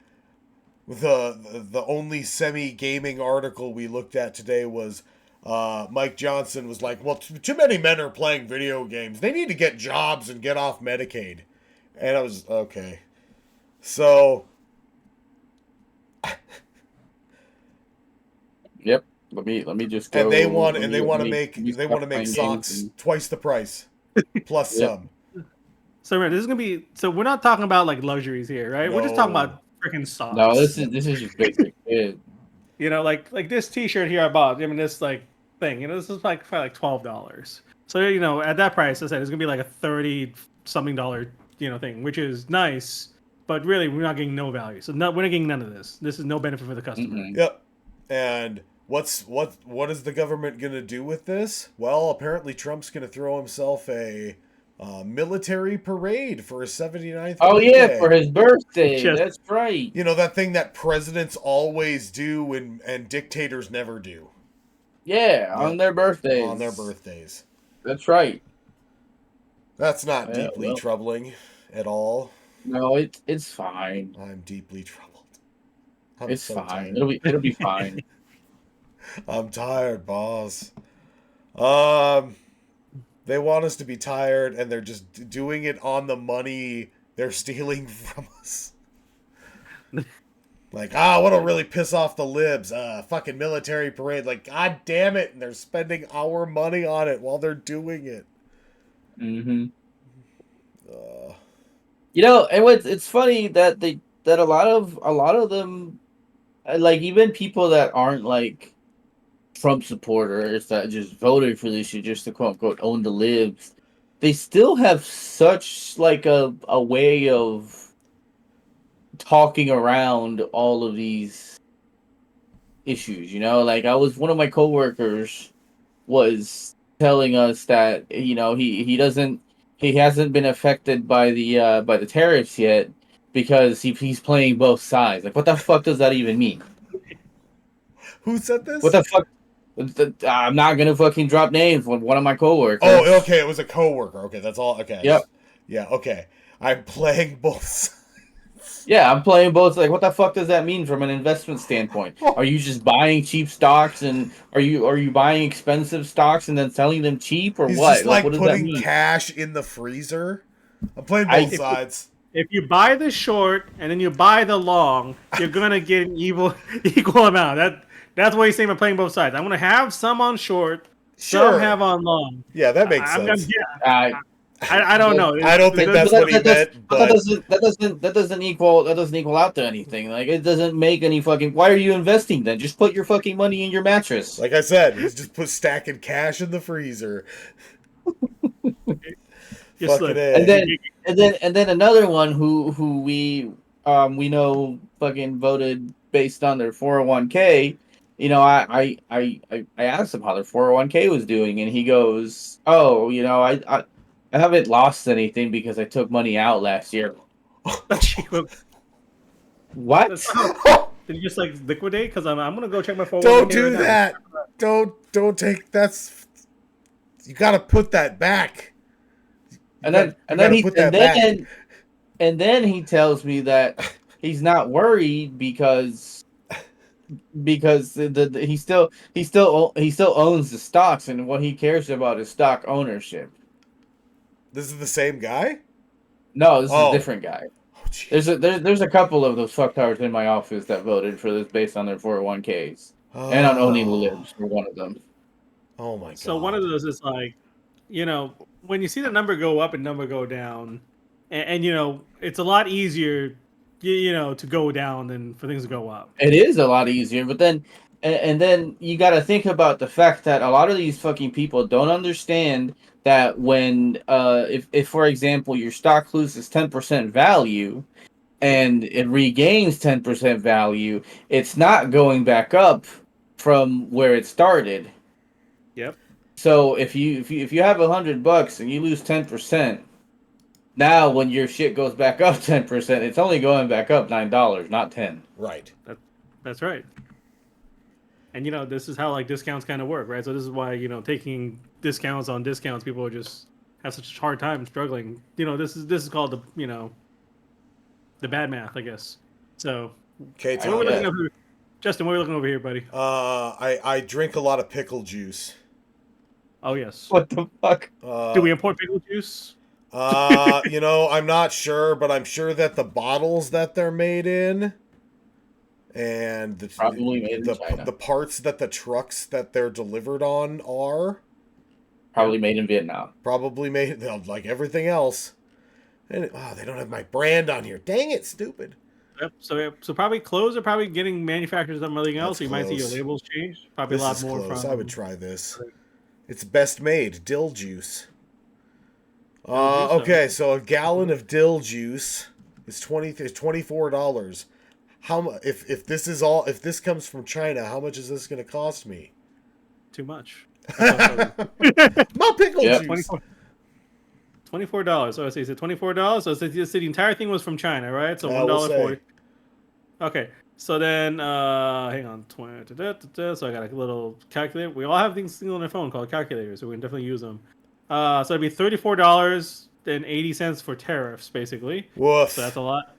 the only semi-gaming article we looked at today was Mike Johnson was like, well, too many men are playing video games. They need to get jobs and get off Medicaid. And I was, okay. So... Yep. Let me just go. And they want let and me- they let want to me- make let me they stop want to make playing games socks and- twice the price plus Yep. some. So this is gonna be. So we're not talking about like luxuries here, right? We're just talking No. about freaking socks. No, this is just basic shit. You know, like this T-shirt here I bought. I mean, this like thing. You know, this is like probably like $12. So you know, at that price, I said it's gonna be like a $30-something thing, which is nice. But really, we're not getting no value. So we're not getting none of this. This is no benefit for the customer. Mm-mm. Yep. And what is the government going to do with this? Well, apparently Trump's going to throw himself a military parade for his 79th Oh birthday. yeah, for his birthday. Just- That's right. You know, that thing that presidents always do and dictators never do Yeah, on their birthdays. on their birthdays. That's right. That's not Yeah, deeply well. troubling at all. No, it's fine. I'm deeply troubled. I'm It's so fine. tired. It'll be fine. I'm tired, boss. They want us to be tired, and they're just doing it on the money they're stealing from us. Like, what'll really piss off the libs? Fucking military parade. Like, god damn it, and they're spending our money on it while they're doing it. Mm-hmm. You know, and it's funny that a lot of them, like even people that aren't like Trump supporters that just voted for this shit just to quote unquote own the libs, they still have such like a way of talking around all of these issues. You know, like one of my coworkers was telling us that he hasn't been affected by the tariffs yet because he's playing both sides. Like, what the fuck does that even mean? Who said this? What the fuck? I'm not gonna fucking drop names. One of my coworkers. Oh, okay, it was a coworker. Okay, that's all. Okay. Yep. Yeah, okay. I'm playing both sides. Yeah, I'm playing both. Like, what the fuck does that mean from an investment standpoint? Are you just buying cheap stocks, and are you buying expensive stocks and then selling them cheap, or He's what? just like what does that putting mean? cash in the freezer. I'm playing both sides. If you buy the short and then you buy the long, you're gonna get an equal amount. That's what he's saying by playing both sides. I'm gonna have some on short, Sure. some have on long. Yeah, that makes I'm sense. I don't know. I don't think that's what he meant, but that doesn't equal out to anything. Like, it doesn't make any fucking. Why are you investing then? Just put your fucking money in your mattress. like I said, he's just stacking cash in the freezer. Just Fucking like- A. And then another one who we know fucking voted based on their 401k. You know, I asked him how their 401k was doing, and he goes, "Oh, you know, I haven't lost anything because I took money out last year." What? Did you just like liquidate? Because I'm gonna go check my 401k. Don't do right now. that. Don't take that's. You gotta put that back. And then he tells me that he's not worried because he still owns the stocks, and what he cares about is stock ownership. This is the same guy? No, this is Oh. a different guy. Oh, geez. There's a couple of those fucktards in my office that voted for this based on their 401ks and on owning the libs for one of them. Oh my god. So one of those is like, you know, when you see the number go up and number go down, and you know, it's a lot easier, you know, to go down than for things to go up. It is a lot easier, but then you got to think about the fact that a lot of these fucking people don't understand that when if for example your stock loses 10% value and it regains 10% value, it's not going back up from where it started. Yep. So if you have $100 and you lose 10%, now when your shit goes back up 10%, it's only going back up $9, not 10. Right. That's right. And this is how like discounts kind of work, right? So this is why taking discounts on discounts, people are just have such a hard time struggling. This is called the bad math, I guess. So Okay, what are we Tommy. looking over? Justin, what are we looking over here, buddy? I drink a lot of pickle juice. Oh yes. What the fuck? Do we import pickle juice? I'm not sure, but I'm sure that the bottles that they're made in and Probably made in China. the parts that the trucks that they're delivered on are Probably made in Vietnam. probably made like everything else. And they don't have my brand on here. Dang it, stupid. Yep. So probably clothes are probably getting manufactured something else. That's So you might see your close. labels change. Probably This a lot is more close. from. I would try this. It's best made dill juice. Dill juice, Okay, so a gallon of dill juice is $24. How much? If this comes from China, how much is this going to cost me? Too much. My pickle Yep. juice. $24. So I say $24. So the entire thing was from China, right? So We'll $1.40. say. Okay. So then, hang on. So I got a little calculator. We all have things on our phone called calculators, so we can definitely use them. So it'd be $34.80 for tariffs, basically. Woof. So that's a lot.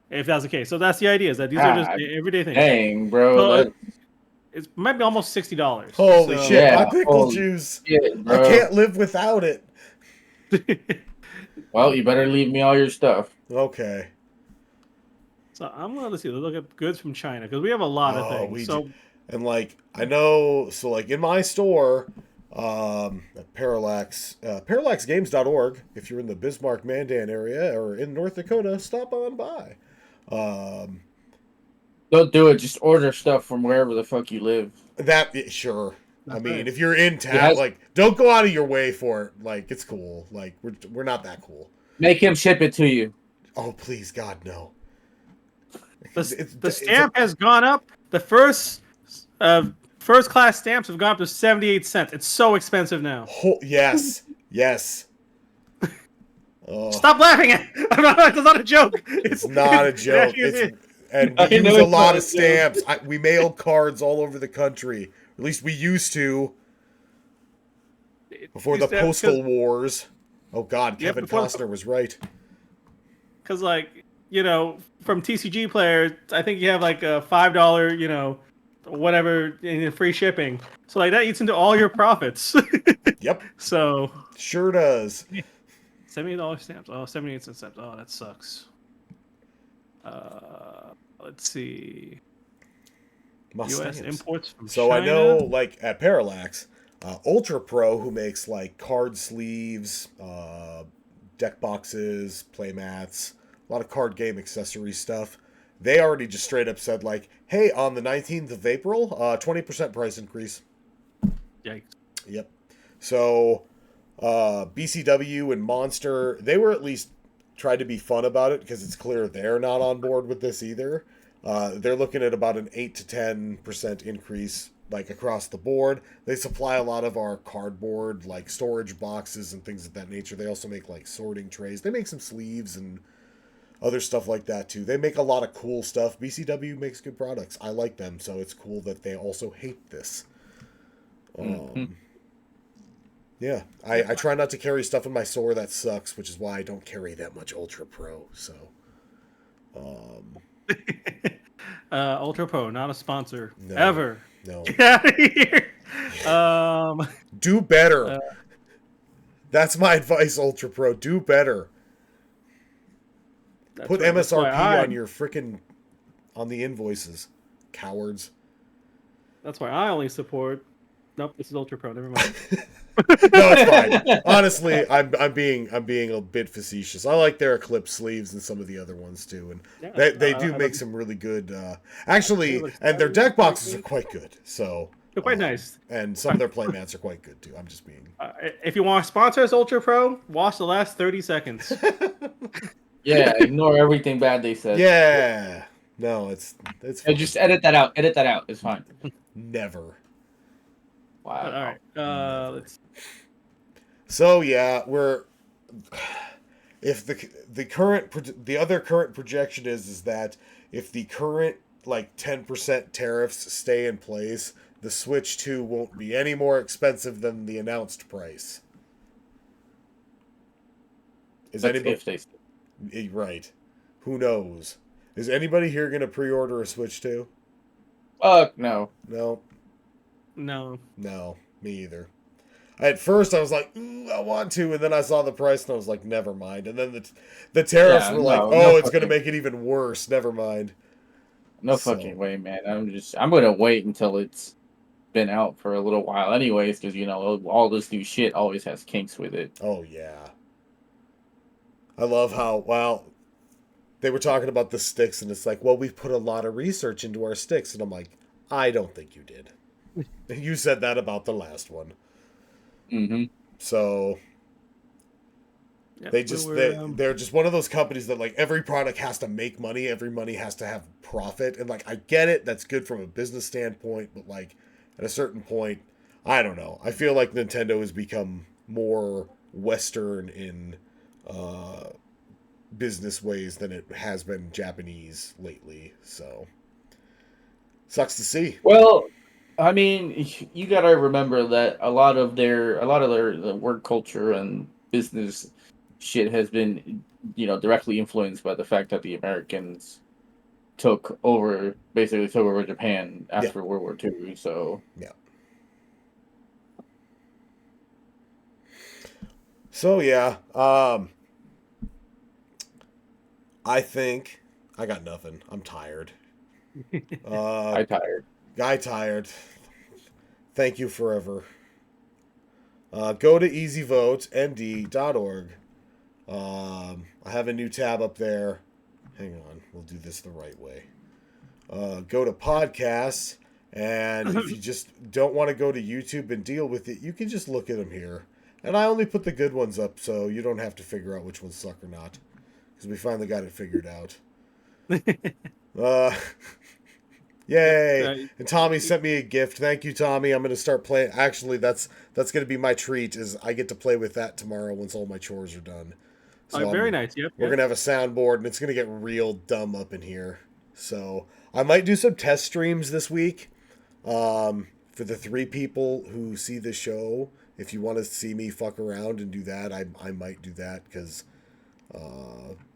If that's the case, so that's the idea. Is that these are just everyday things. Dang, bro. So it might be almost $60. Holy shit! Yeah, My pickle holy juice. shit, I bro. can't live without it. Well, you better leave me all your stuff. Okay. So I'm gonna look at goods from China because we have a lot of things. And like I know, so like in my store, at parallaxgames.org, if you're in the Bismarck Mandan area or in North Dakota, stop on by. Don't do it. Just order stuff from wherever the fuck you live. Sure. That's I mean, right. if you're in town, Yes. like, don't go out of your way for it. Like, it's cool. Like, we're not that cool. Make him ship it to you. Oh, please, God, no. The stamp has gone up. The first class stamps have gone up to 78 cents. It's so expensive now. Yes, yes. Oh, Stop laughing at it. It's not a joke. it's not a joke. And I we use know a it's lot not of a joke. stamps. We mail cards all over the country. At least we used to. Before the postal wars. Oh, God, Yep, Kevin before the- Costner was right. Because, from TCG players, I think you have like a $5, whatever in free shipping. So like that eats into all your profits. Yep, So sure does. $78 stamps. Oh, 78 cent stamps. Oh, that sucks. Let's see. My U.S. stamps. imports from So China. I know, like, at Parallax, Ultra Pro, who makes, like, card sleeves, deck boxes, play mats, a lot of card game accessory stuff, they already just straight up said, like, hey, on the 19th of April, 20% price increase. Yikes. Yep. So, BCW and Monster, they were at least tried to be fun about it because it's clear they're not on board with this either. They're looking at about an 8 to 10% increase, like across the board. They supply a lot of our cardboard, like storage boxes and things of that nature. They also make like sorting trays. They make some sleeves and other stuff like that too. They make a lot of cool stuff. BCW makes good products. I like them, so it's cool that they also hate this. Yeah, I try not to carry stuff in my store that sucks, which is why I don't carry that much Ultra Pro. So, Ultra Pro, not a sponsor No. ever. no, Get out of here. do better. That's my advice, Ultra Pro. Do better. That's Put right, that's why MSRP on your on the invoices, cowards. That's why I only support. Nope, this is Ultra Pro. Never mind. No, it's fine. Honestly, I'm being a bit facetious. I like their Eclipse sleeves and some of the other ones too, and Yeah, they do I make love- some really good. Actually, and their deck boxes are quite good. So They're quite nice. and some of their playmats are quite good too. I'm just being. If you want to sponsor us, Ultra Pro, watch the last 30 seconds. Yeah, ignore everything bad they said. Yeah. No, it's Hey, fine. just edit that out. Edit that out. It's fine. Never. Wow. All right. Let's. So yeah, if the other current projection is that if the current like 10% tariffs stay in place, the Switch 2 won't be any more expensive than the announced price. Is That's anybody if they. right? Who knows? Is anybody here going to pre-order a Switch 2? No. No, No. no, me either. At first, I was like, "Ooh, I want to," and then I saw the price, and I was like, "Never mind." And then the tariffs Yeah, were like, no, "Oh, no it's going to fucking, make it even worse." Never mind. no So, fucking way, man. I'm gonna wait until it's been out for a little while, anyways, because all this new shit always has kinks with it. oh yeah, I love how they were talking about the sticks, and it's like, well, we've put a lot of research into our sticks, and I'm like, I don't think you did. You said that about the last one. Mm-hmm. So Yeah, they we just were. they're just one of those companies that like every product has to make money, every money has to have profit, and like I get it, that's good from a business standpoint, but like at a certain point, I don't know. I feel like Nintendo has become more Western in uh, business ways than it has been Japanese lately. So sucks to see. Well, I mean, you gotta remember that a lot of their the work culture and business shit has been, directly influenced by the fact that the Americans basically took over Japan Yeah, after World War II. So, yeah. So yeah, I think I got nothing. I'm tired. Uh, I tired. guy tired. Thank you forever. Go to easyvotend.org. I have a new tab up there. Hang on, we'll do this the right way. Go to podcasts, and if you just don't want to go to YouTube and deal with it, you can just look at them here. And I only put the good ones up so you don't have to figure out which ones suck or not. Because we finally got it figured out. Uh, yay! And Tommy sent me a gift. Thank you, Tommy. I'm gonna start playing. Actually, that's gonna be my treat. Is I get to play with that tomorrow once all my chores are done. So Very nice. Yep. we're gonna have a soundboard, and it's gonna get real dumb up in here. So I might do some test streams this week. For the 3 people who see the show, if you want to see me fuck around and do that, I might do that because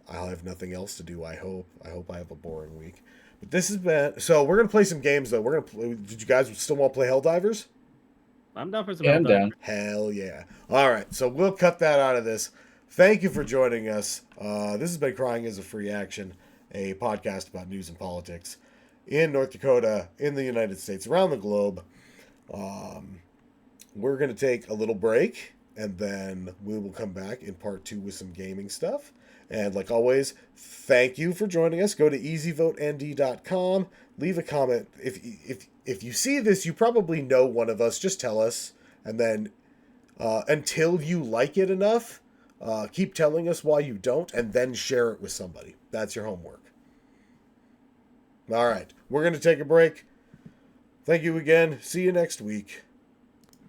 I'll have nothing else to do. I hope I have a boring week. But this has been so. We're gonna play some games though. We're gonna play. Did you guys still want to play Helldivers? I'm down for some Yeah, I'm Helldivers. down. Hell yeah! All right, so we'll cut that out of this. Thank you for joining us. This has been Crying is a Free Action, a podcast about news and politics in North Dakota, in the United States, around the globe. We're going to take a little break, and then we will come back in part 2 with some gaming stuff. And like always, thank you for joining us. Go to easyvotend.com. Leave a comment. If you see this, you probably know one of us. Just tell us. And then until you like it enough, keep telling us why you don't, and then share it with somebody. That's your homework. All right. We're going to take a break. Thank you again. See you next week.